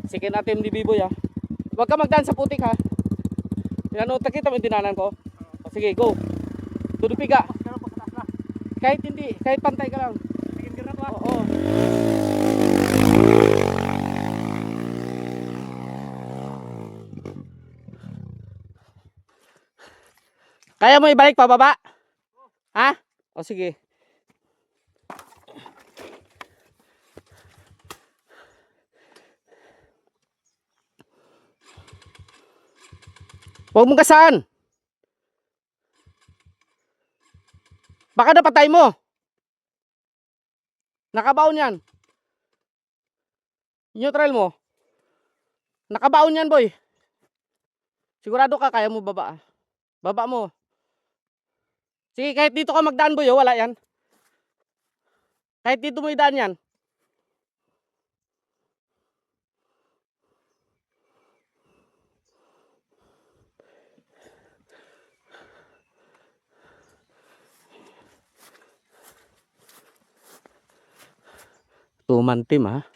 Second attempt ni B-Boy ha. Huwag ka magdaan sa putik ha. Yan o, takita mo yung dinanan ko. O, sige, go. Tudupi ka. Kahit hindi, kahit pantay ka lang. Oo. Kaya mo ibalik pababa? Ha? O sige. Huwag mong gasaan. Baka napatay mo. Nakabaon yan. Neutral mo. Nakabaon yan, boy. Sigurado ka kaya mo baba. Baba mo. Sige, kahit dito ka magdaan, boy, oh, wala yan. Kahit dito mo idaan yan. Two-man team, ha?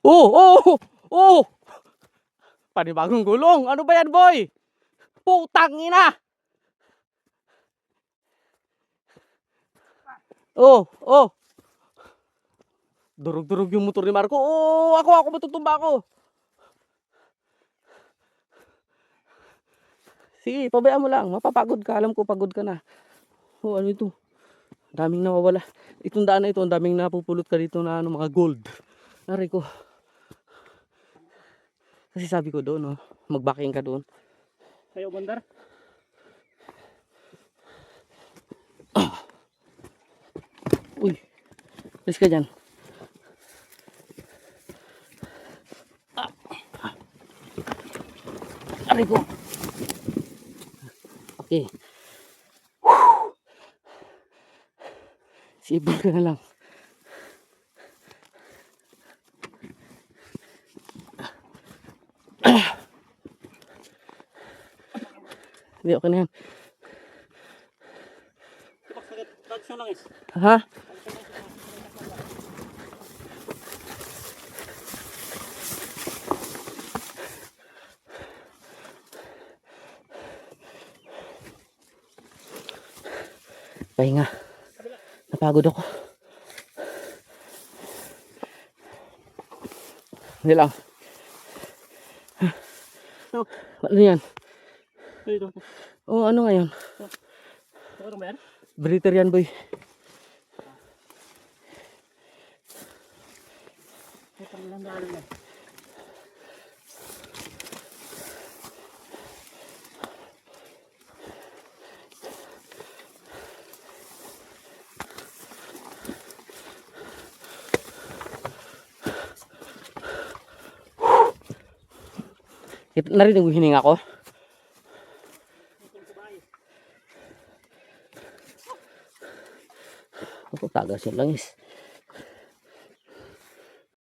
Oh! Panibagong gulong. Ano ba yan, boy? Putang ina! Oh! Durog-durog yung motor ni Marco. Oh! Ako matutumba ako. Sige, pabayaan mo lang. Mapapagod ka. Alam ko pagod ka na. Oh, ano ito? Daming nawawala. Itong daan na ito, ang daming napupulot ka dito na ano, mga gold. Nari ko. Kasi sabi ko doon, oh, mag-backing ka doon. Kayo, bandar? Uy, alis ka dyan. Nari ko. Okay. Sibol ka na lang. Hindi, okay na yan. Ha? Pahinga. Napagod ako. Hindi lang. Ano yan? Ito. Oh, ano ngayon? Ano ba yan? Breeder yan, boy. Ito lang dalo na. Narinig mo hininga ko? Ako, tagas yung langis.